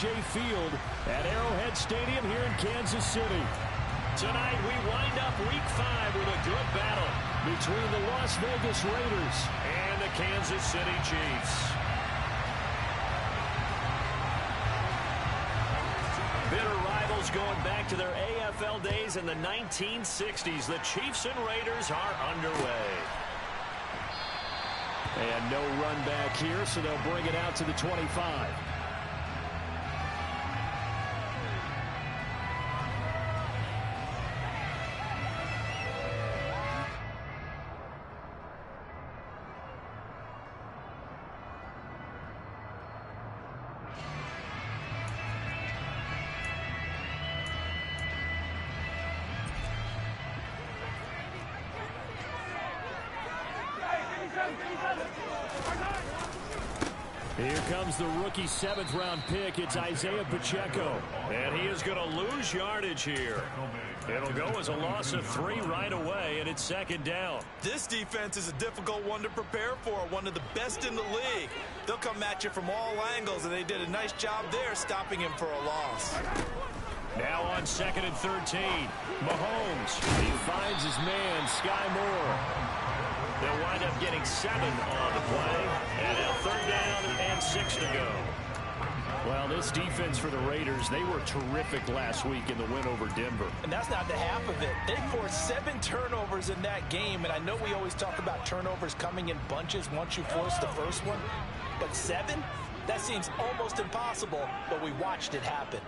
AT&T Field at Arrowhead Stadium here in Kansas City. Tonight we wind up Week 5 with a good battle between the Las Vegas Raiders and the Kansas City Chiefs. Bitter rivals going back to their AFL days in the 1960s. The Chiefs and Raiders are underway. And no run back here, so they'll bring it out to the 25. Here comes the rookie 7th-round pick. It's Isaiah Pacheco. And he is going to lose yardage here. It'll go as a loss of 3 right away, and it's 2nd down. This defense is a difficult one to prepare for, one of the best in the league. They'll come at you from all angles, and they did a nice job there stopping him for a loss. Now on 2nd and 13. Mahomes. He finds his man, Sky Moore. They'll wind up getting 7 on the play. And now 3rd down and 6 to go. Well, this defense for the Raiders, they were terrific last week in the win over Denver. And that's not the half of it. They forced 7 turnovers in that game. And I know we always talk about turnovers coming in bunches once you force the first one. But 7? That seems almost impossible, but we watched it happen.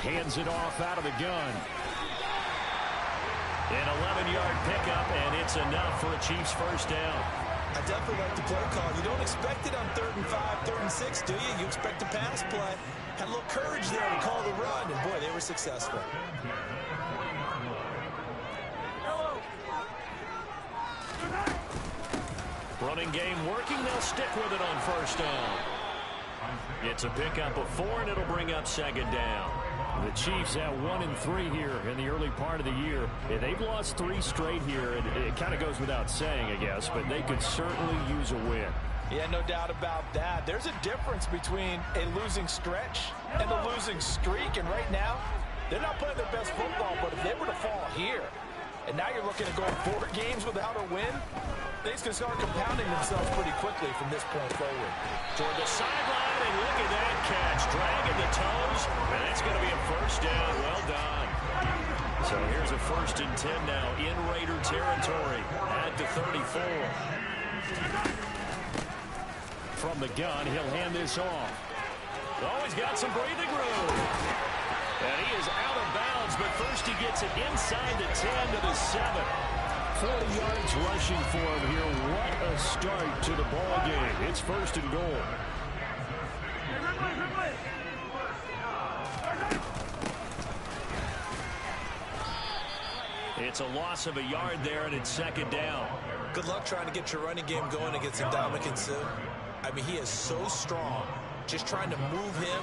Hands it off out of the gun. An 11-yard pickup, and it's enough for a Chiefs first down. I definitely like the play call. You don't expect it on 3rd and 5, 3rd and 6, do you? You expect a pass play. Had a little courage there to call the run, and boy, they were successful. Running game working. They'll stick with it on first down. It's a pickup of 4, and it'll bring up 2nd down. The Chiefs at 1-3 here in the early part of the year. Yeah, they've lost 3 straight here, and it kind of goes without saying, I guess, but they could certainly use a win. Yeah, no doubt about that. There's a difference between a losing stretch and a losing streak, and right now, they're not playing their best football, but if they were to fall here, and now you're looking at going 4 games without a win, things can start compounding themselves pretty quickly from this point forward. Toward the sideline, and look at that catch. Dragging the toes, and that's going to be a first down. Well done. So here's a 1st and 10 now in Raider territory at the 34. From the gun, he'll hand this off. Oh, he's got some breathing room. And he is out of bounds, but first he gets it inside the 10 to the 7. 40 yards rushing for him here. What a start to the ball game. It's 1st and goal. It's a loss of a yard there, and it's 2nd down. Good luck trying to get your running game going against Ndamukong Suh. I mean, he is so strong. Just trying to move him,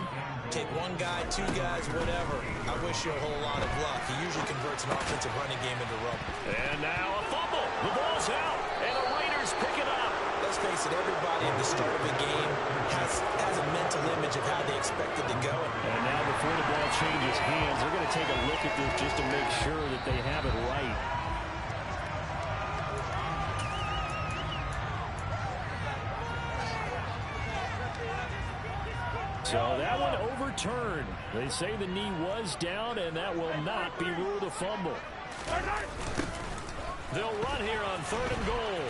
take 1 guy, 2 guys, whatever. I wish you a whole lot of luck. He usually converts an offensive running game into rubble. And now a fumble. The ball's out, and the Raiders pick it up. Let's face it, everybody at the start of a game has a mental image of how they expect it to go. And now before the ball changes hands, they're going to take a look at this just to make sure that they have it right. So that one overturned. They say the knee was down, and that will not be ruled a fumble. They'll run here on 3rd and goal.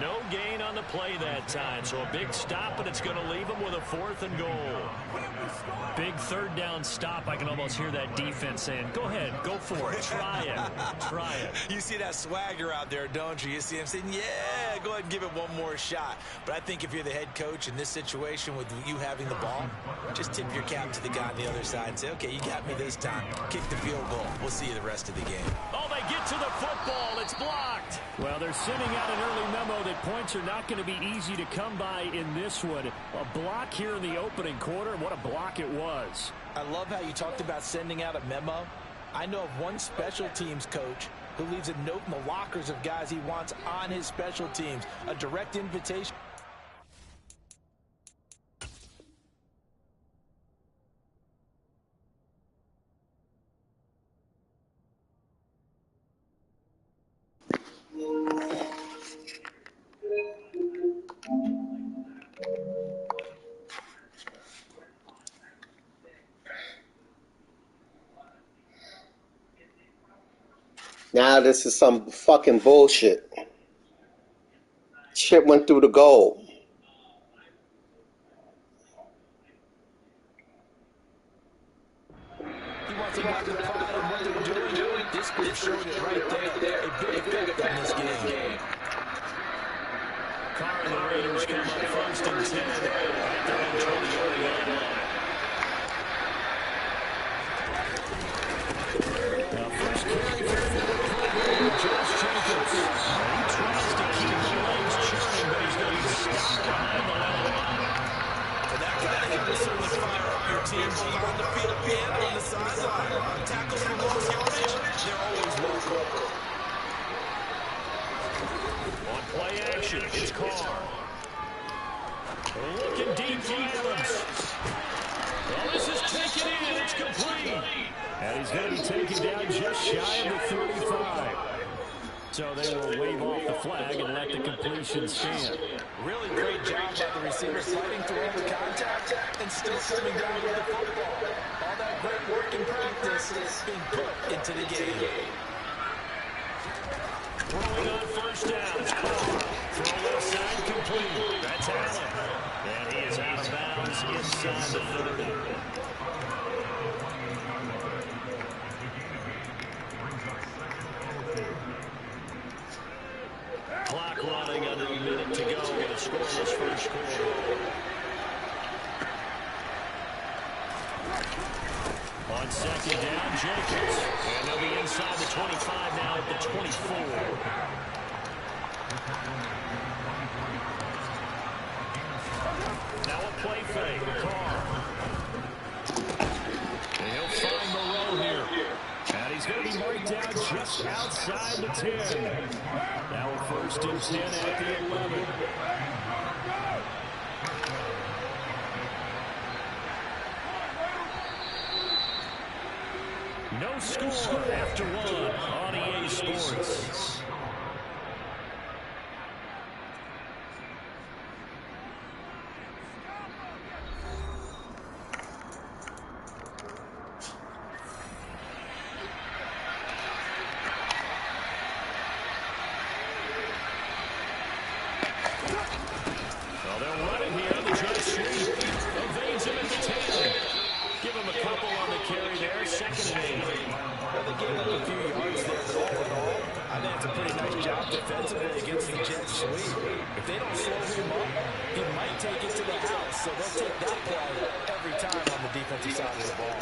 No gain on the play that time, so a big stop, and it's going to leave them with a 4th and goal. Big 3rd down stop. I can almost hear that defense saying, go ahead, go for it, try it, try it. You see that swagger out there, don't you? You see him saying, yeah, go ahead and give it one more shot. But I think if you're the head coach in this situation with you having the ball, just tip your cap to the guy on the other side and say, okay, you got me this time. Kick the field goal. We'll see you the rest of the game. Oh, they get to the football. It's blocked. Well, they're sending out an early memo that points are not going to be easy to come by in this one. A block here in the opening quarter. What a block it was. I love how you talked about sending out a memo. I know of one special teams coach who leaves a note in the lockers of guys he wants on his special teams. A direct invitation. Now this is some fucking bullshit. Shit went through the goal. He wants to back the pride in what they're doing. This group showed it right there. A big effect on this game. Carr and the Raiders come up first and 10 at their own 20-yard line. Now first carry for Josh Jacobs. He tries to keep the legs churning, but he's going to be stopped behind the line. And that kind of hit will certainly fire up your team, both on the field and on the sideline. Tackles for lost yardage, they're always welcome. On play action, it's Carr. Looking deep for Adams. Well, this is taken in. It's complete. And he's going to be taken down just shy of the 35. So they will wave off the flag and let the completion stand. Really great job by the receiver, fighting through all the contact and still coming down with the football. All that great work in practice is being put into the game. Throwing on first down. Throw left side complete. That's Allen. And he is out of bounds inside the 30. Clock running, under a minute to go in a scoreless first quarter. On second down, Jacobs. And they'll be inside the 25 now at the 24. Now a play fake. Carr. And he'll find Moreau here. And he's going to be marked down just outside the 10. Now a first and 10 at the 11. No score after one on EA Sports. Well, they'll run it here on the jet sweep. Evades him at the 10. Give him a couple on the carry there. Second and 8. Well, they gave up a few yards there, but all in all, I think it's a pretty nice job defensively against the jet sweep. If they don't slow him up, he might take it to the house, so they'll take that play every time on the defensive side of the ball.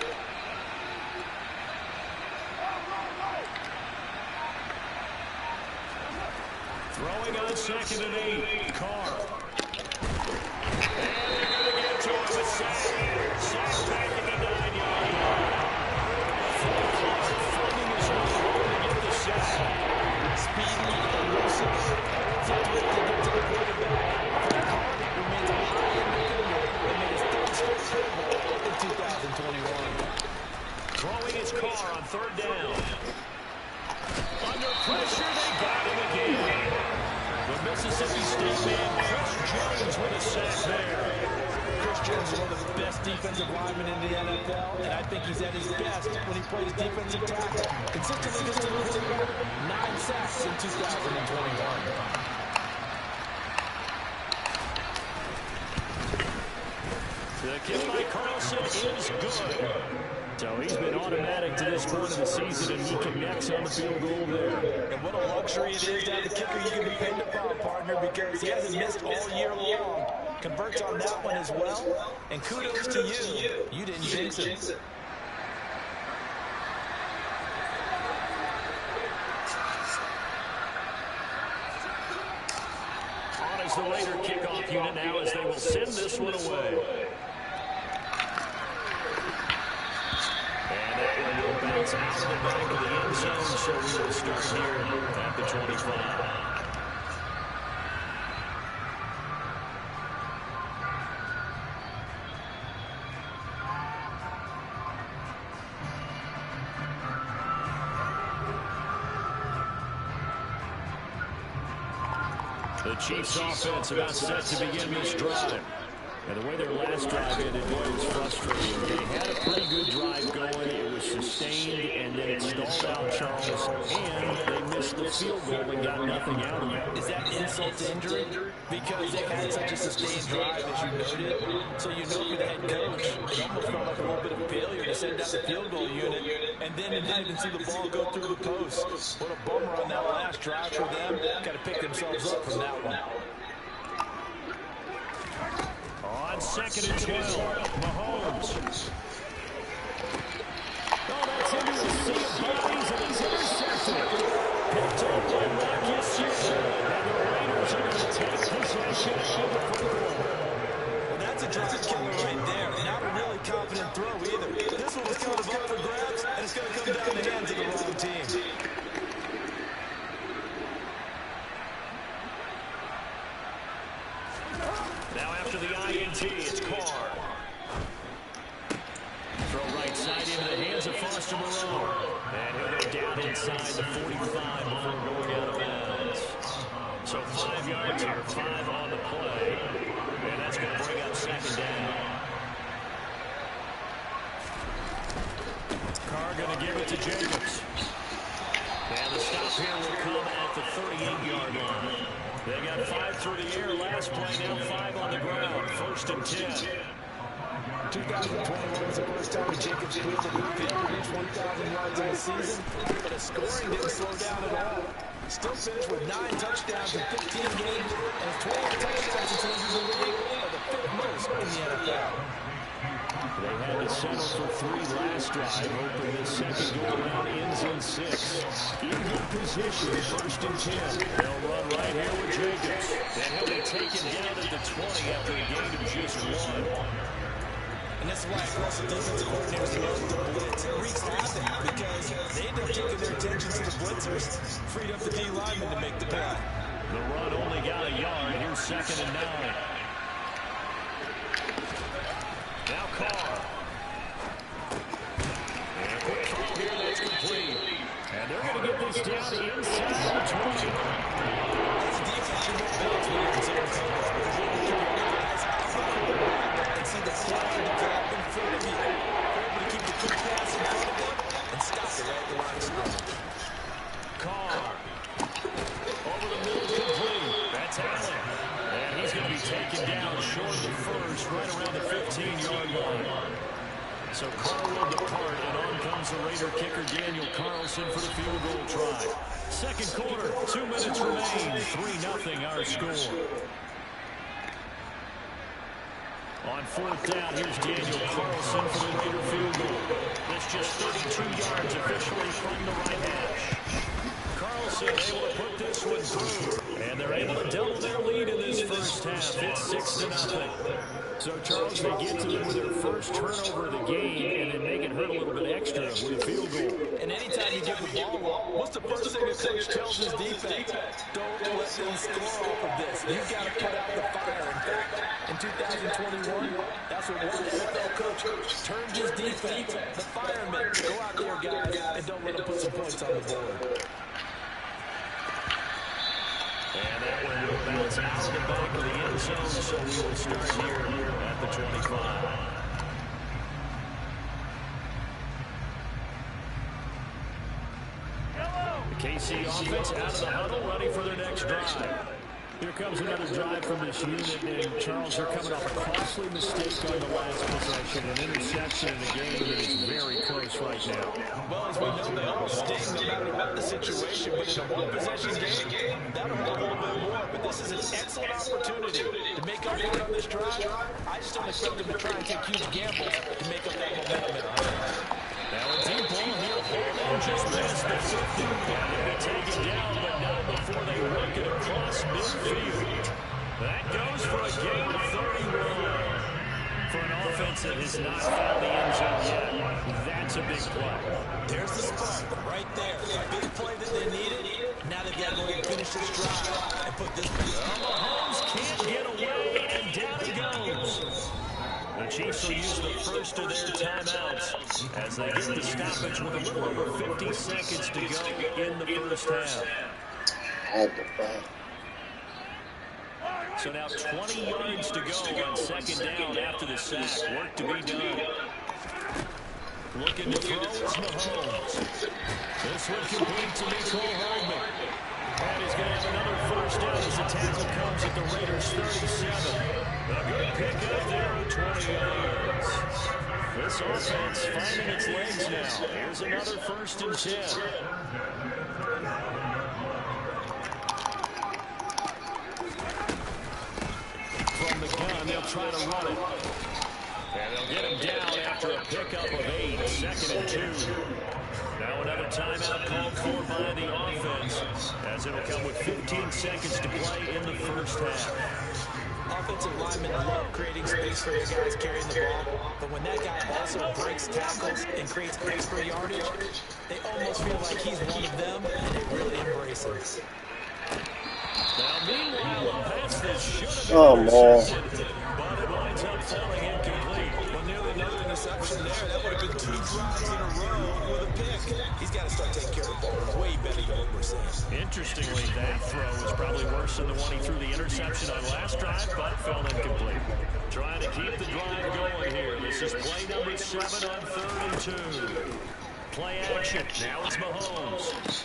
Throwing on second and 8. Carr. And they're going to get to him. A sack. Sack back at the 9-yard line. Clark finding his way to get the sack. Speedy and elusive. Quick to get to the quarterback. Carr remains a high-end defender and made his third straight Super Bowl in 2021. Throwing his Carr on third down. Under pressure, they got him again. The Mississippi State man, Chris Jones, with a sack there. Chris Jones is one of the best defensive linemen in the NFL, and I think he's at his best when he plays defensive tackle. Consistently just a little bit 9 sacks in 2021. The kick by Carlson is good. So he's been automatic to this point of the season, and he connects on the field goal there. And what a luxury it is to have a kicker you can depend upon, partner, because he hasn't missed all year long. Converts on that one as well, and kudos to you. You didn't jinx it. the Raider kickoff unit now as they will send this one away. And that one will bounce out of the back of the end zone, so we will start here at the 25. The Chiefs offense about set to begin this drive. And the way their last drive ended, boy, it was frustrating. They had a pretty good drive going. It was sustained, and then it stalled out, Charles. And they missed the field goal and got nothing out of it. Is that insult to injury? Because they had such a sustained drive, as you noted. So you know for the head coach, it almost felt like a little bit of failure to send out the field goal unit. And then they didn't even see the ball go through the post. What a bummer on that last drive for them. Got to pick themselves up from that one. On 2nd and 12, Mahomes. Oh, that's into a sea of bodies, and he's intercepted. Picked up by Marcus Houston. And the Raiders are going to take possession of the football. Well, that's a drive killer right there. Not a really confident throw either. This one was kind of up for grabs, and it's going to come down the hands of the wrong team. Now after the INT, it's Carr. Throw right side into the hands of Foster Moreau. And he'll go down inside the 45 before going out of bounds. So 5 yards here, 5 on the play. And that's going to bring up 2nd down. Carr going to give it to Jacobs. And the stop here will come at the 38-yard line. They got 5 through the air last play, now 5 on the ground. 1st and 10. 2021 was the first time Jacobs proved that he could reach 1,000 yards in a season, but his scoring didn't slow down at all. Still finished with 9 touchdowns in 15 games, and his 12 touchdowns since he was in the league are the 5th most in the NFL. They had to settle for 3 last drive, hoping this second go-around ends in 6. In good position, 1st and 10. They'll run right here with Jacobs. And he'll be taken down at the 20 after a gain of just 1. And that's why aggressive defensive coordinators love the blitz. It wreaks havoc because they end up taking their attention to the blitzers, freed up the D lineman to make the play. The run only got a yard. Here's 2nd and 9. Now Carr. And a quick throw here that's complete. And they're going to get this down inside the 20. This defense should have built when you're in zone coverage. But you keep your eyes out of the quarterback and see the slide develop in front of you. You're able to keep the quick pass in front of them and stop it right at the line of scrimmage. Carr. Over the middle, complete. That's Allen. And he's going to be taken down short of the first, right around the 15-yard line. So Carr will depart, and on comes the Raider kicker, Daniel Carlson, for the field goal try. Second quarter, 2 minutes remain, 3-0 our score. On 4th down, here's Daniel Carlson for the Raider field goal. That's just 32 yards officially from the right hash. Carlson able to put this one through, and they're able to double their lead in this first half. It's 6-0. So, Charles, they get to them with their first turnover of the game, and then make it hurt a little bit extra with a field goal. And anytime you give the ball up, what's the first thing a coach tells his defense? Don't let them score off of this. You've got to put out the fire. In fact, in 2021, that's what one NFL coach turned his defense, the firemen. Go out there, guys, and don't let them put some points on the board. And that one will bounce out of the back of the end zone, so we will start here at the 25. The KC offense out of the huddle, ready for their next drive. Here comes another drive from this unit, and Charles, they're coming off a costly mistake on the last possession, an interception in a game that is very close right now. Well, as we know, they almost sting no matter what the situation, but in a one-possession game, that'll hurt a little bit more. But this is an excellent opportunity to make up for it on this drive. I just don't expect them to try and take huge gambles to make up that momentum. Now a deep ball here, and just missed the 50. And they'll be taken down, but not before they work it across midfield. That goes for a gain of 31. For an offense that has not found the end zone yet, that's a big play. There's the spark right there. A big play that they needed. Now they've got to go and finish this drive and put this one. Mahomes can't get away, and down he goes. The Chiefs will use the first of their timeouts as they get the stoppage with a little over 50 seconds to go in the first half. So now 20 yards to go on second down after the sack. Work to be done. Looking to throw is Mahomes. This one complete to Mecole Hardman. And he's going to have another first down as the tackle comes at the Raiders' 37. A good pickup there of 20 yards. This offense finding its legs now. Here's another 1st and 10. From the gun, they'll try to run it. And they'll get him down after a pickup of 8, 2nd and 2. Now another timeout called for by the offense, as it'll come with 15 seconds to play in the first half. Offensive linemen love creating space for their guys carrying the ball, but when that guy also breaks tackles and creates extra yardage, they almost feel like he's one of them, and they really embrace him. Now, meanwhile, a pass that should have been intercepted, but it winds up falling incomplete. Well, nearly another interception there. That would have been 2 drives in a row with a pick. He's got to start taking care of the ball way better than what we're seeing. Interestingly, that throw was probably worse than the one he threw the interception on last drive, but fell incomplete. Trying to keep the drive going here. This is play number 7 on 3rd and 2. Play action. Now it's Mahomes.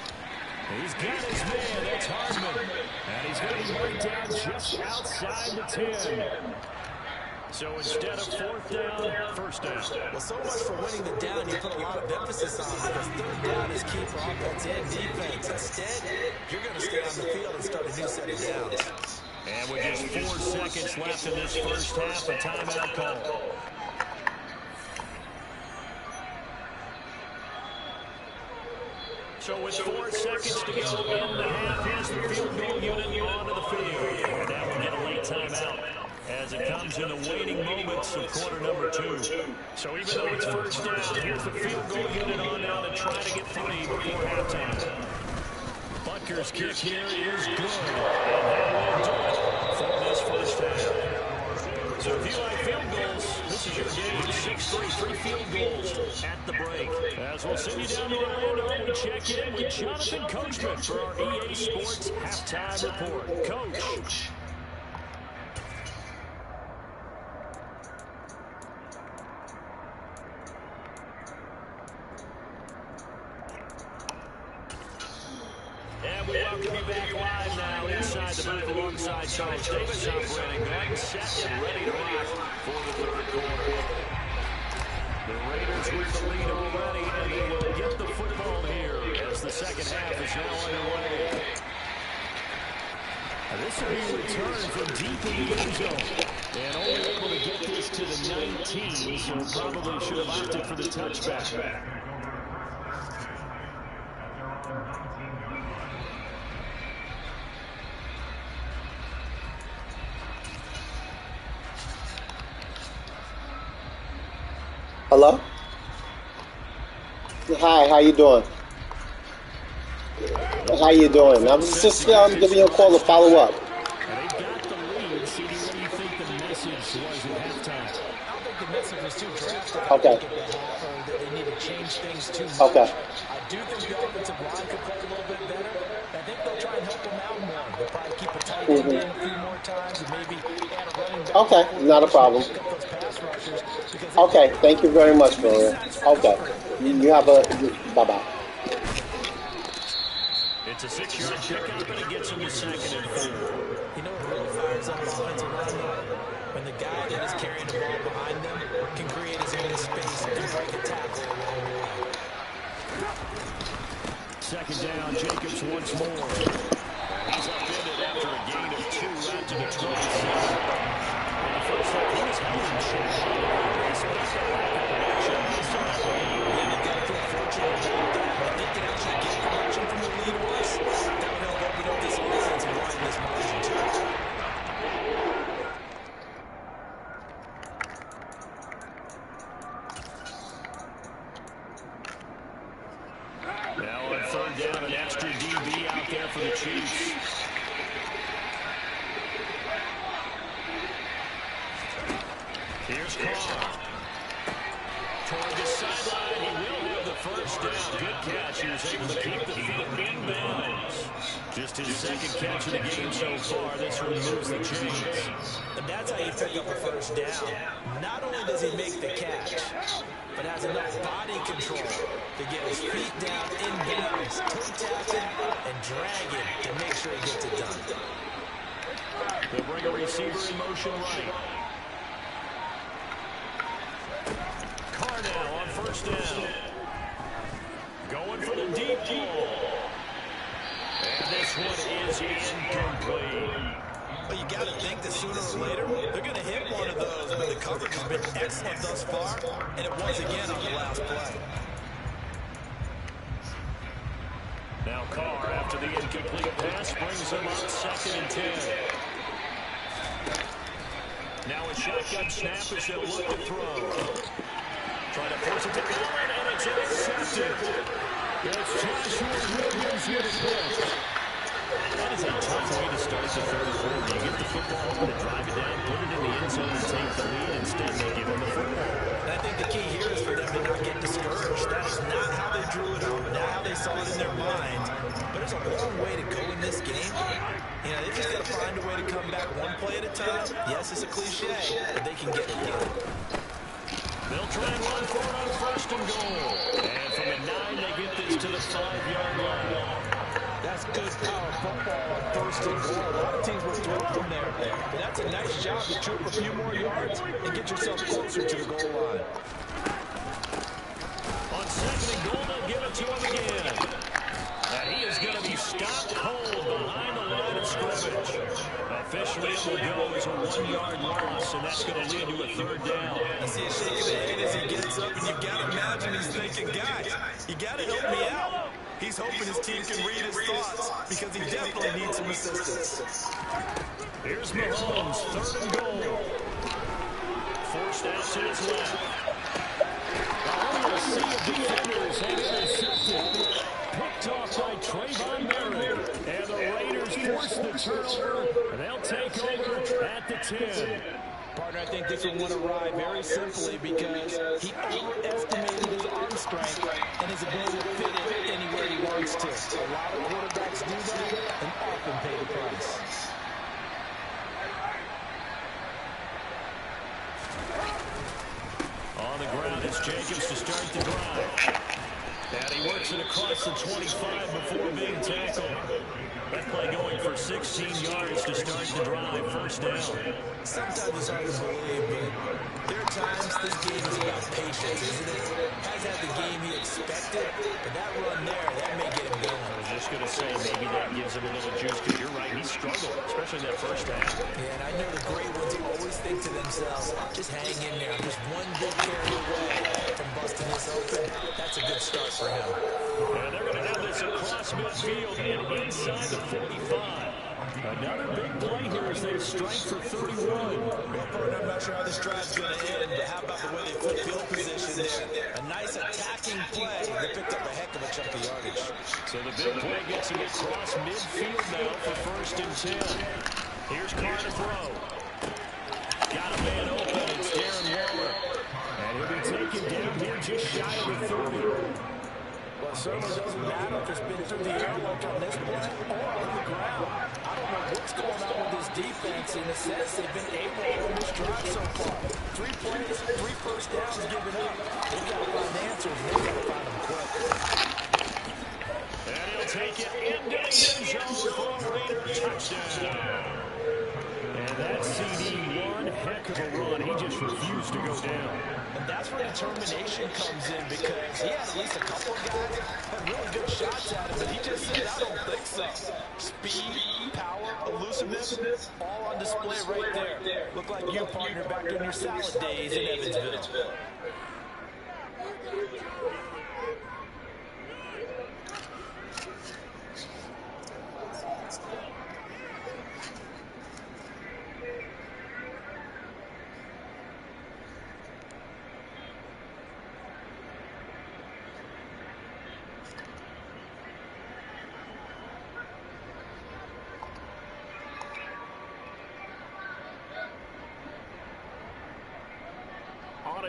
He's got his man. That's Hardman. And he's going to be right down just outside the 10. So instead of 4th down, 1st down. Well, so much for winning the down you put a lot of emphasis on, because 3rd down is key for offense and defense. Instead, you're going to stay on the field and start a new set of downs. And with just 4 seconds left in this first half, a timeout call. So with 4 seconds to go in the half, here's the field goal unit onto the field. And now we'll get a late timeout as it comes in the waning moments of quarter number 2. So even though it's 1st down, here's the field goal unit on now to try to get 3 before halftime. Butker's kick here is good. And that will do it for this first half. So if you like field goals, this is your game. 6-3, 3 field goals at the break. As we'll send you down to Orlando, we check in with Jonathan Coachman for our EA Sports Halftime Report. Coach. And we welcome you back live now inside the booth alongside Charles Davis, operating gun, set and ready to rock for the 3rd quarter. The Raiders with the lead already, and they will get the football here as the second half is now underway. This will be a return from deep in the end zone, and only able to get this to the 19, so probably should have opted for the touchback. Hello? Hi, how you doing? How you doing? I was just giving you a call to follow up. They've got the lead. CD, what do you think the message was at halftime? I don't think the message was too drastic. Okay. They need to change things too much. Okay. I do think the offensive line could play a little bit better. I think they'll try and help them out more. They'll probably keep a tight end in a few more times and maybe add a running back. Okay, not a problem. Okay, thank you very much, Maria. Okay. You have a... Bye-bye. It's a 6-yard pickup, and it gets him to 2nd and 4. You know what really fires up offensive line, though? When the guy that is carrying the ball behind them can create his own space and break a tackle along the way. 2nd down, Jacobs once more. He's upended after a gain of 2 out to the 27. In the first half, he was held in check. Despite the lack of production, he still had the lead. Yeah, they've got to feel fortunate about that. If they can actually get production from the lead horse, that would help open up this offense and widen this margin too. third down, an extra DB out there for the Chiefs. Here's Carr. Toward the sideline, he will have the first down. Good catch. He was able to keep the feet in bounds. Just his second catch of the game so far. This one moves the chains. And that's how you pick up a first down. Not only does he make the catch, but has enough body control to get his feet down in bounds, toe tap it, and drag it to make sure he gets it done. They'll bring a receiver in motion right. Carr now on first down. Going for the deep ball. And this one is incomplete. But you got to think that sooner or later, they're going to hit one of those. But the coverage has been excellent thus far, and it was again on the last play. Now Carr, after the incomplete pass, brings him up 2nd and 10. Now a shotgun snap as they'll look to throw. Trying to force it to Allen, and it's intercepted. It's Joshua Williams with a pick. That is a tough way to start the third quarter. You get the football over to drive it down, put it in the end zone, and take the lead. Instead, they give him the football. And I think the key here is for them to not get discouraged. That is not how they drew it up, not how they saw it in their mind. But there's a long way to go in this game. You know, they just got to find a way to come back one play at a time. Yes, it's a cliche, but they can get it done. They'll try and run for it on 1st and goal. And from the 9, they get this to the 5-yard line. That's good power football on 1st and goal. A lot of teams will throw from there. But that's a nice job to chew up a few more yards and get yourself closer to the goal line. On 2nd and goal, they'll give it to him again. And he is going to be stopped cold behind the line of scrimmage. Officially, it will go as a 1-yard loss, and that's going to lead to a 3rd down. I see him shaking the head as he gets up, and you've got to imagine he's thinking, guys, you got to help me out. He's hoping his team can read his thoughts because he definitely needs some assistance. Here's Mahomes, 3rd and goal. Forced out to his left. A sea of defenders have intercepted. Picked off by Trayvon Merritt. And the Raiders force the turnover. And they'll take over at the 10. Partner, I think this will want to ride very simply because he overestimated his arm strength and his ability to fit it anywhere he wants to. A lot of quarterbacks do that and often pay the price. On the ground is Jacobs to start the drive. And he works it across the 25 before being tackled. That play going for 16 yards to start the drive. 1st down. Sometimes it's hard to believe, but there are times this game is about patience, isn't it? Has had the game he expected, but that run there, that may get him going. I was just going to say, maybe that gives him a little juice, because you're right, he struggled, especially in that 1st half. Yeah, and I know the great ones always think to themselves, just hang in there. I'm just one good carry away from busting this open. That's a good start for him. And they're going to have this across midfield and inside the 45. Another big play here as they strike for 31. Well, partner, I'm not sure how this drive's going to end, but how about the way they flip field position there? A nice attacking play. They picked up a heck of a chunk of yardage. So the big play gets him across midfield now for 1st and 10. Here's Carr to throw. Got a man open. It's Darren Waller. And he'll be taken down here just shy of the 30. Well, it certainly doesn't matter if it's been through the air like on this play or on the ground. I don't know what's going on with this defense in the sense they've been able to win this drive so far. 3 plays, 3 first downs given up. They've got to find answers, and they've got to find them quick. And he'll take it into the end zone for a Raider touchdown. And that CD, one heck of a run. He just refused to go down. And that's where determination comes in because he had at least a couple of guys had really good shots at him, but he just said, I don't think so. Speed, power, elusiveness, all on display right there. Look like you, partner, back in your salad days in Evansville.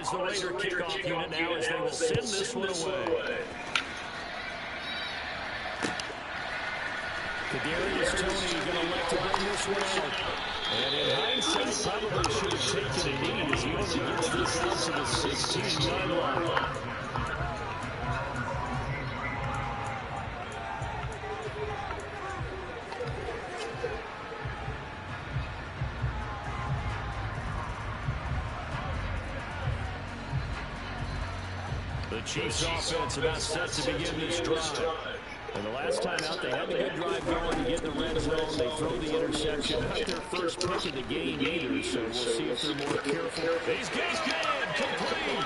is the Raider kickoff unit now as they will send this one away. Kadarius Toney going to elect to bring this one out. And in hindsight, probably should have taken a knee as he only gets this out to the 16-yard line. The Chiefs offense about set to begin this drive. And the last time out, they had a good drive going to get in the red zone. They throw the interception. Not their first pick of the game either, so we'll see if they're more careful. He's good, complete.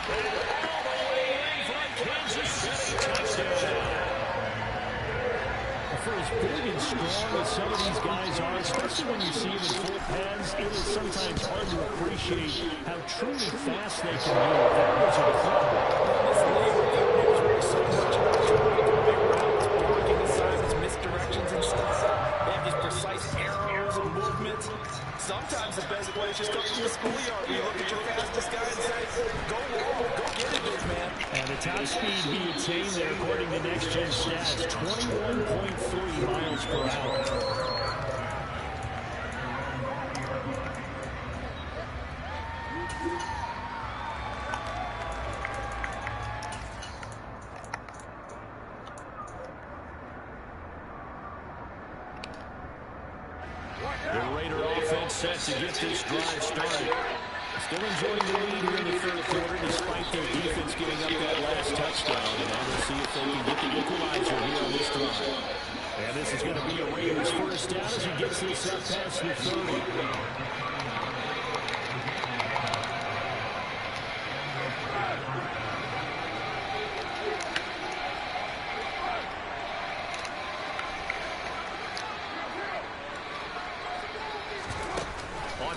And all the way in for a Kansas City touchdown. For as big and strong as some of these guys are, especially when you see them in full pads, it is sometimes hard to appreciate how truly fast they can be. That was incredible. This league, there's really so much routes, blocking assignments, misdirections and stuff. They have these precise arrows and movements. Sometimes the best play is just up in the schoolyard. You look at your fastest guy and say, go long, go get it, big man. And the top speed he attained there, according to Next Gen Stats, 21.3 miles per hour. The Raider offense set to get this drive started. Still enjoying the lead here in the third quarter, despite their defense giving up that last touchdown. And now we'll see if they can get the equalizer here on this drive. And this is going to be a Raiders first down as he gets this up past the 30.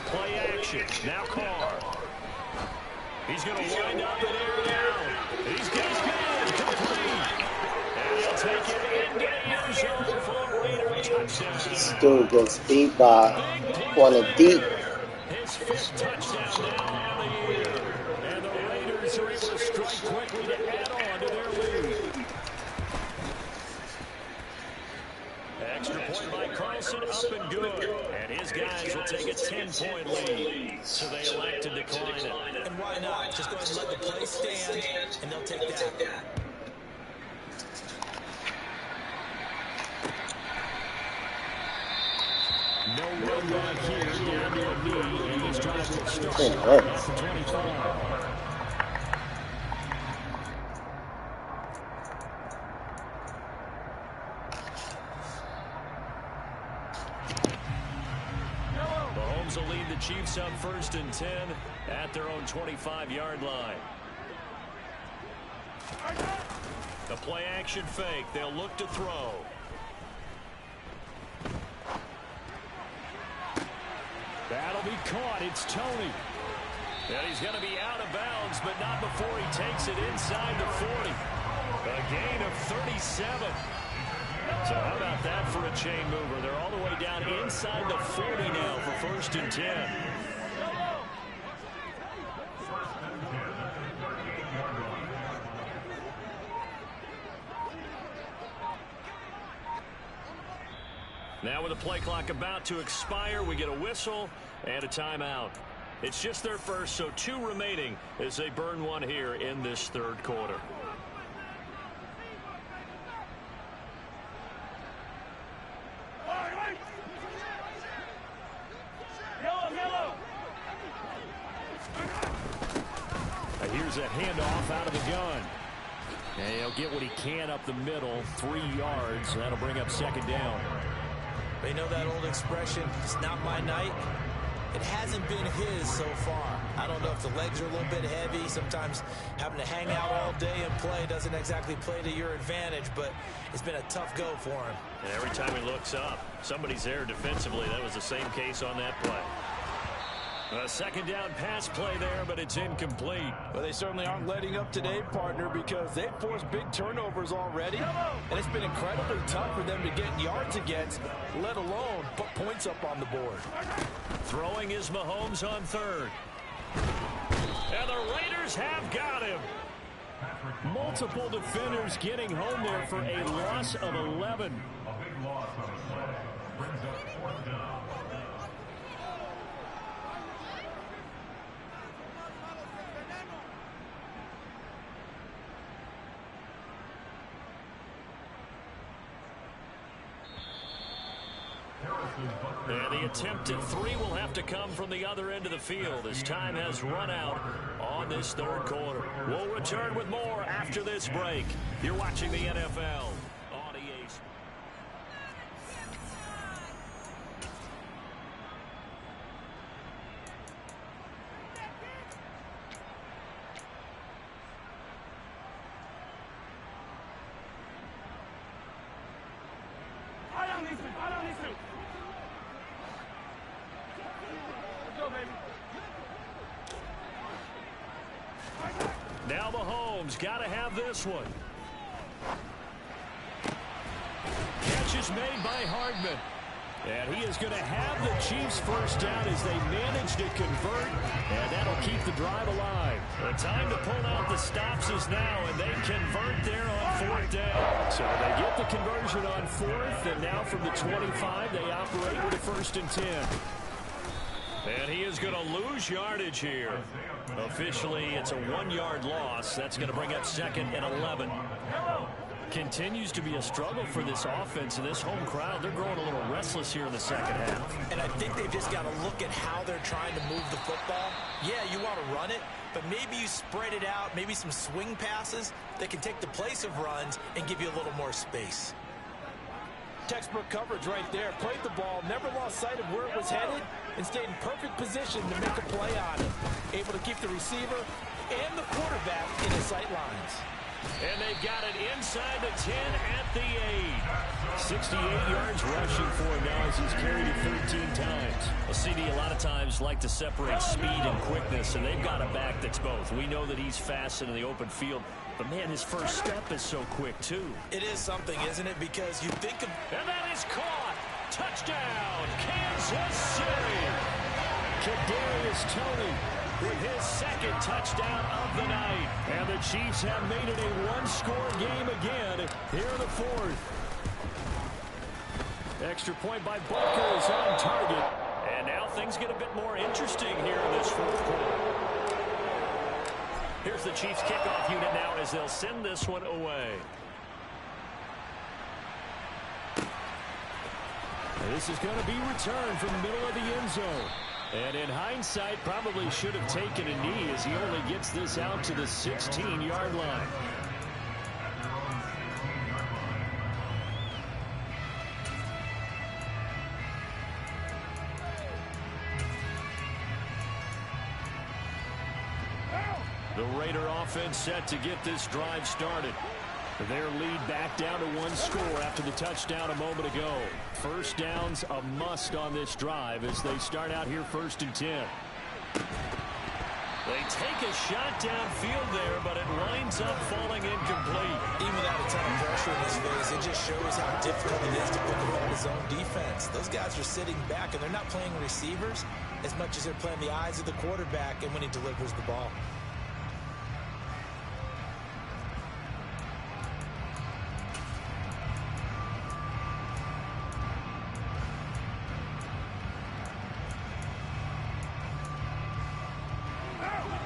Play action. Now Carr. He's going to wind up and air it out. He's got it. Complete. And he'll take it into the end zone for a Raider touchdown. This dude gets beat by on a deep. His fifth touchdown now on the year. And the Raiders are able to strike quickly to add on to their lead. Extra point by Carlson, up and good. And his guys will take a 10-point lead. So they elect to decline it. And why not? Just go ahead and let the play stand, and they'll take that. No run back here, down to a knee, and this drive will start at the 25. Will lead the Chiefs up 1st and 10 at their own 25-yard line. The play action fake. They'll look to throw. That'll be caught. It's Toney. And he's going to be out of bounds, but not before he takes it inside the 40. A gain of 37. So how about that for a chain mover? They're all the way down inside the 40 now for 1st and 10. Now with the play clock about to expire, we get a whistle and a timeout. It's just their first, so 2 remaining as they burn one here in this third quarter. Here's a handoff out of the gun. And he'll get what he can up the middle, 3 yards. That'll bring up 2nd down. They know that old expression, it's not my night. It hasn't been his so far. I don't know if the legs are a little bit heavy. Sometimes having to hang out all day and play doesn't exactly play to your advantage, but it's been a tough go for him. And every time he looks up, somebody's there defensively. That was the same case on that play. A 2nd down pass play there, but it's incomplete. Well, they certainly aren't letting up today, partner, because they've forced big turnovers already. And it's been incredibly tough for them to get yards against, let alone put points up on the board. Throwing is Mahomes on 3rd. defenders have got him. Multiple defenders getting home there for a loss of 11. And the attempt at three will have to come from the other end of the field as time has run out on this third quarter. We'll return with more after this break. You're watching the NFL on EA. Now Mahomes got to have this one. Catch is made by Hardman. And he is going to have the Chiefs first down as they manage to convert. And that'll keep the drive alive. The time to pull out the stops is now, and they convert there on fourth down. So they get the conversion on fourth, and now from the 25, they operate with a 1st and 10. And he is going to lose yardage here. Officially, it's a 1-yard loss. That's going to bring up 2nd and 11. Continues to be a struggle for this offense and this home crowd. They're growing a little restless here in the second half. And I think they've just got to look at how they're trying to move the football. Yeah, you want to run it, but maybe you spread it out, maybe some swing passes that can take the place of runs and give you a little more space. Textbook coverage right there. Played the ball, never lost sight of where it was headed, and stayed in perfect position to make a play on it. Able to keep the receiver and the quarterback in his sight lines. And they've got it inside the 10 at the 8. 68 yards rushing for him now as he's carried it 13 times. A CD a lot of times like to separate speed and quickness, and they've got a back that's both. We know that he's fast in the open field, but man, his first step is so quick too. It is something, isn't it? Because you think of... And that is caught. Touchdown, Kansas City. Kadarius Toney with his 2nd touchdown of the night. And the Chiefs have made it a 1-score game again here in the 4th. Extra point by Butker is on target. And now things get a bit more interesting here in this 4th quarter. Here's the Chiefs kickoff unit now as they'll send this one away. This is going to be returned from the middle of the end zone. And in hindsight, probably should have taken a knee as he only gets this out to the 16-yard line. The Raider offense set to get this drive started. Their lead back down to 1 score after the touchdown a moment ago. First down's a must on this drive as they start out here 1st and 10. They take a shot downfield there, but it winds up falling incomplete. Even without a ton of pressure in his face, it just shows how difficult it is to put the ball in zone defense. Those guys are sitting back, and they're not playing receivers as much as they're playing the eyes of the quarterback and when he delivers the ball.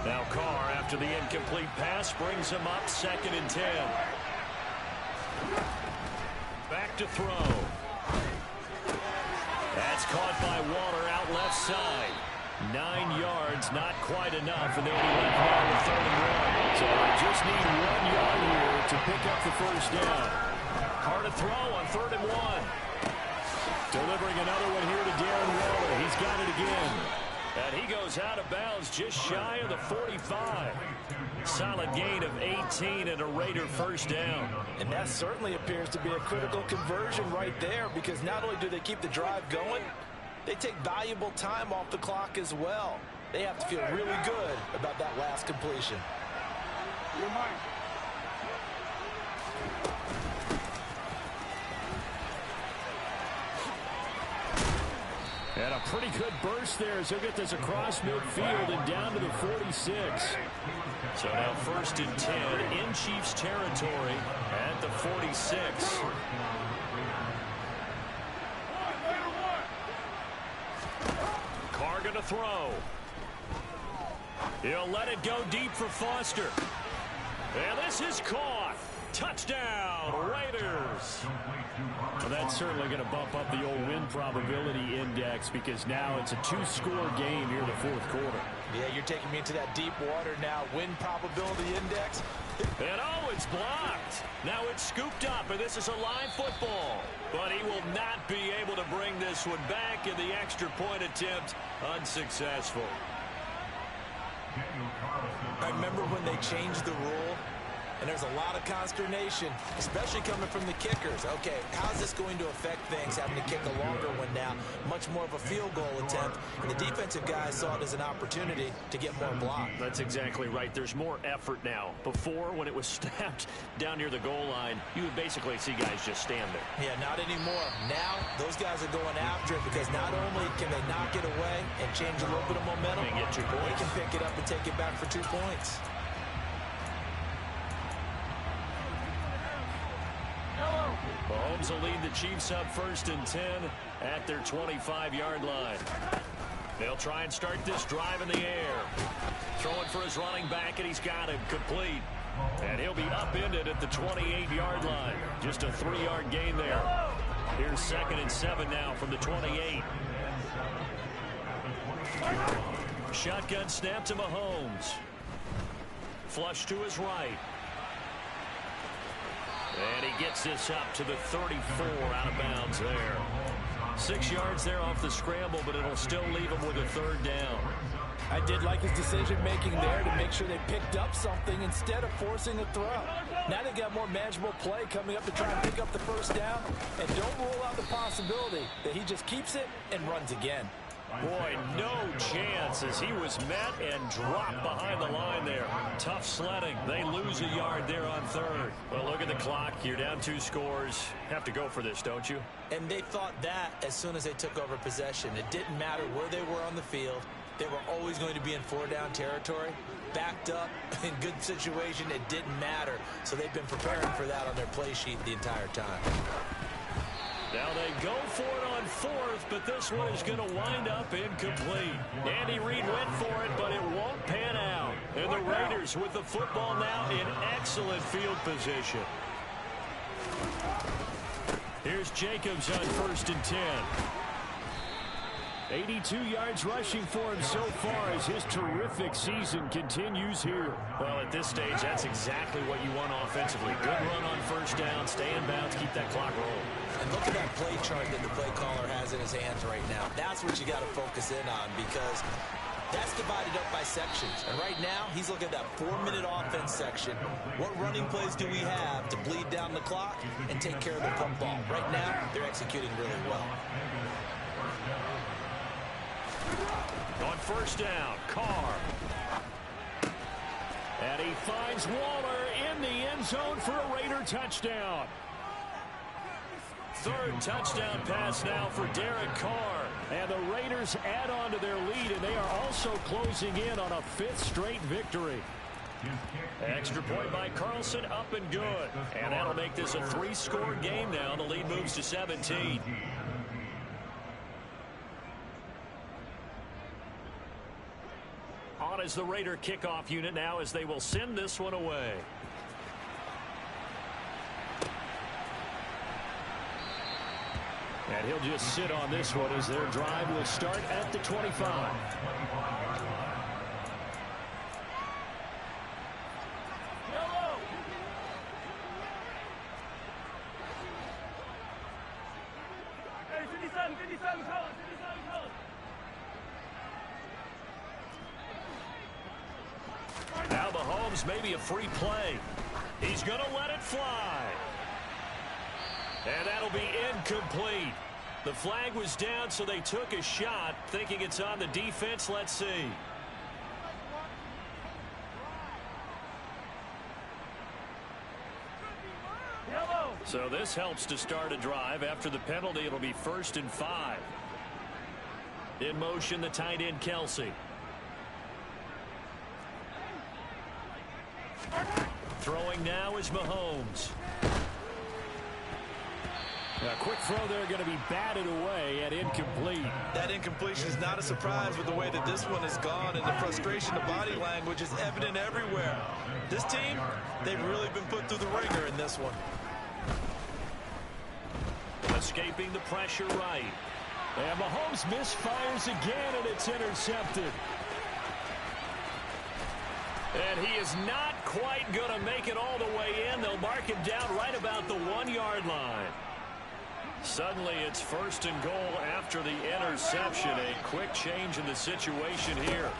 Now Carr, after the incomplete pass, brings him up 2nd and 10. Back to throw. That's caught by Waller out left side. 9 yards, not quite enough, and they'll be left now with 3rd and 1. So they just need 1 yard here to pick up the first down. Carr to throw on 3rd and 1. Delivering another one here to Darren Waller. He's got it again. And he goes out of bounds just shy of the 45. Solid gain of 18 and a Raider first down. And that certainly appears to be a critical conversion right there, because not only do they keep the drive going, they take valuable time off the clock as well. They have to feel really good about that last completion. You're mine. And a pretty good burst there as he'll get this across midfield and down to the 46. So now 1st and 10 in Chiefs territory at the 46. Carr going to throw. He'll let it go deep for Foster. And this is caught. Touchdown, Raiders. Well, that's certainly going to bump up the old win probability index because now it's a 2-score game here in the 4th quarter. Yeah, you're taking me into that deep water now. Win probability index. And oh, it's blocked. Now it's scooped up, and this is a live football. But he will not be able to bring this one back, in the extra point attempt unsuccessful. I remember when they changed the rule, and there's a lot of consternation, especially coming from the kickers. Okay, how's this going to affect things, having to kick a longer one now, much more of a field goal attempt, and the defensive guys saw it as an opportunity to get more block. That's exactly right. There's more effort now. Before, when it was snapped down near the goal line, you would basically see guys just stand there. Yeah, not anymore. Now, those guys are going after it because not only can they knock it away and change a little bit of momentum, they get 2 points. They can pick it up and take it back for 2 points. Mahomes will lead the Chiefs up 1st and 10 at their 25-yard line. They'll try and start this drive in the air. Throwing for his running back, and he's got him complete. And he'll be upended at the 28-yard line. Just a 3-yard gain there. Here's 2nd and 7 now from the 28. Shotgun snap to Mahomes. Flush to his right. And he gets this up to the 34, out of bounds there. 6 yards there off the scramble, but it'll still leave him with a 3rd down. I did like his decision-making there to make sure they picked up something instead of forcing a throw. Now they got more manageable play coming up to try and pick up the 1st down. And don't rule out the possibility that he just keeps it and runs again. Boy, no chance as he was met and dropped behind the line there. Tough sledding. They lose a yard there on 3rd. Well, look at the clock. You're down 2 scores. Have to go for this, don't you? And they thought that as soon as they took over possession. It didn't matter where they were on the field. They were always going to be in 4-down territory. Backed up, in good situation, it didn't matter. So they've been preparing for that on their play sheet the entire time. Now they go for it on 4th, but this one is going to wind up incomplete. Andy Reid went for it, but it won't pan out. And the Raiders with the football now in excellent field position. Here's Jacobs on 1st and 10. 82 yards rushing for him so far as his terrific season continues here. Well, at this stage, that's exactly what you want offensively. Good run on 1st down, stay in bounds, keep that clock rolling. And look at that play chart that the play caller has in his hands right now. That's what you got to focus in on because that's divided up by sections. And right now, he's looking at that 4-minute offense section. What running plays do we have to bleed down the clock and take care of the football? Right now, they're executing really well. On 1st down, Carr. And he finds Waller in the end zone for a Raider touchdown. 3rd touchdown pass now for Derek Carr. And the Raiders add on to their lead, and they are also closing in on a 5th straight victory. Extra point by Carlson, up and good. And that'll make this a 3-score game now. The lead moves to 17. On is the Raider kickoff unit now as they will send this one away. And he'll just sit on this one as their drive will start at the 25. Now Mahomes maybe a free play. He's going to let it fly. And that'll be incomplete. The flag was down, so they took a shot, thinking it's on the defense. Let's see. So this helps to start a drive. After the penalty, it'll be 1st and 5. In motion, the tight end, Kelsey. Throwing now is Mahomes. A quick throw there, going to be batted away and incomplete. That incompletion is not a surprise with the way that this one has gone, and the frustration, the body language is evident everywhere. This team, they've really been put through the ringer in this one. Escaping the pressure right. And Mahomes misfires again, and it's intercepted. And he is not quite going to make it all the way in. They'll mark him down right about the 1-yard line. Suddenly it's 1st and goal after the interception. A quick change in the situation here.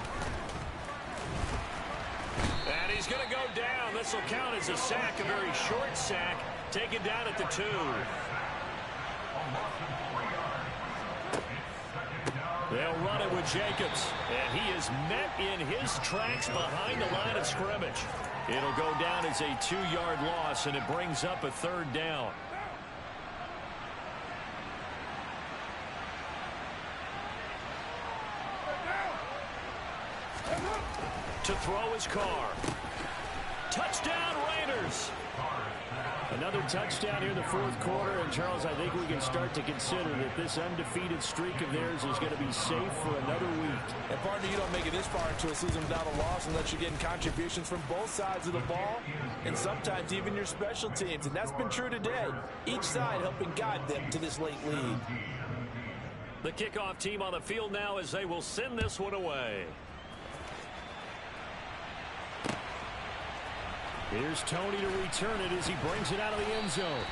And he's going to go down. This will count as a sack, a very short sack, taken down at the 2. They'll run it with Jacobs. And he is met in his tracks behind the line of scrimmage. It'll go down as a 2-yard loss, and it brings up a 3rd down. To throw his car. Touchdown, Raiders. Another touchdown here in the 4th quarter. And, Charles, I think we can start to consider that this undefeated streak of theirs is going to be safe for another week. And, partner, you don't make it this far into a season without a loss unless you're getting contributions from both sides of the ball and sometimes even your special teams. And that's been true today. Each side helping guide them to this late lead. The kickoff team on the field now as they will send this one away. Here's Tony to return it as he brings it out of the end zone.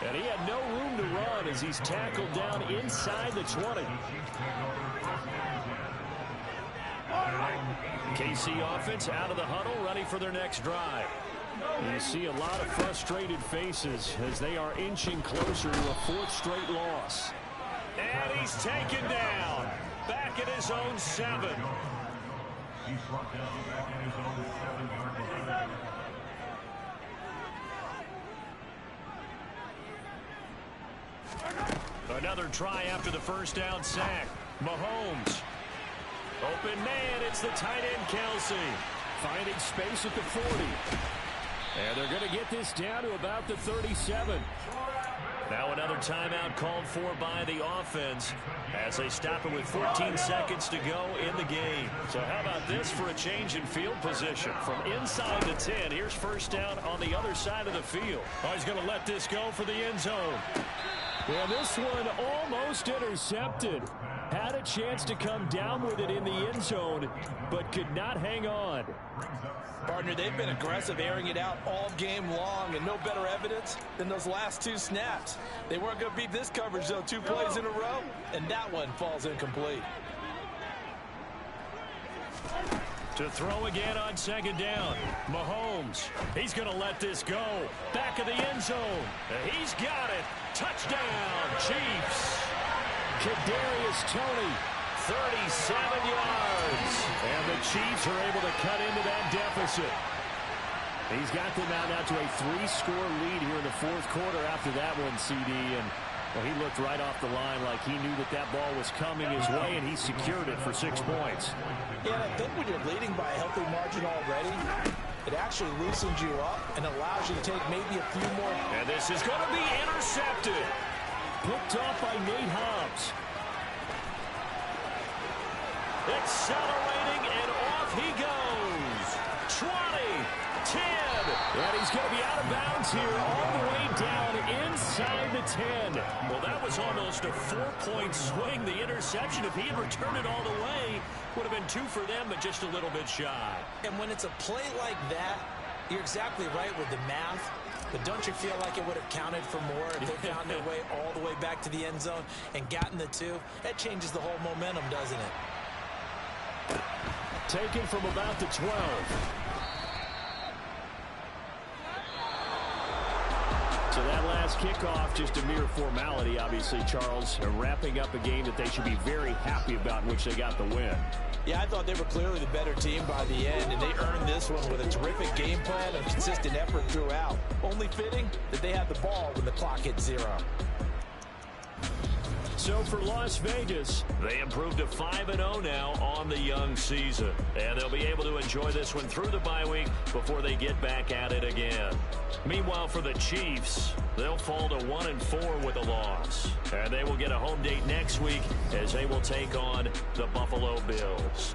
And he had no room to run as he's tackled down inside the 20. KC offense out of the huddle, ready for their next drive. You see a lot of frustrated faces as they are inching closer to a 4th straight loss. And he's taken down. Back at his own 7. Another try after the 1st down sack. Mahomes. Open man, it's the tight end, Kelsey. Finding space at the 40. And they're going to get this down to about the 37. Now another timeout called for by the offense as they stop it with 14 seconds to go in the game. So how about this for a change in field position? From inside the 10, here's 1st down on the other side of the field. Oh, he's going to let this go for the end zone. And this one almost intercepted. Had a chance to come down with it in the end zone, but could not hang on. Partner, they've been aggressive, airing it out all game long, and no better evidence than those last 2 snaps. They weren't going to beat this coverage, though, 2 plays in a row, and that one falls incomplete. To throw again on 2nd down. Mahomes. He's going to let this go. Back of the end zone. He's got it. Touchdown, Chiefs. Kadarius Toney, 37 yards. And the Chiefs are able to cut into that deficit. He's got them out now to a 3-score lead here in the 4th quarter after that one, CD. And well, he looked right off the line like he knew that that ball was coming his way, and he secured it for 6 points. Yeah, I think when you're leading by a healthy margin already, it actually loosens you up and allows you to take maybe a few more. And this is going to be intercepted. Picked off by Nate Hobbs. Accelerating, and off he goes. 20, 10. And he's going to be out of bounds here all the way down inside the 10. Well, that was almost a 4-point swing. The interception, if he had returned it all the way, would have been 2 for them, but just a little bit shy. And when it's a play like that, you're exactly right with the math. But don't you feel like it would have counted for more if they found their way all the way back to the end zone and gotten the 2? That changes the whole momentum, doesn't it? Taken from about the 12. So that last kickoff, just a mere formality, obviously, Charles, wrapping up a game that they should be very happy about, in which they got the win. Yeah, I thought they were clearly the better team by the end, and they earned this one with a terrific game plan and consistent effort throughout. Only fitting that they had the ball when the clock hit 0. so for Las Vegas, they improved to 5-0 now on the young season. And they'll be able to enjoy this one through the bye week before they get back at it again. Meanwhile, for the Chiefs, they'll fall to 1-4 with a loss. And they will get a home date next week as they will take on the Buffalo Bills.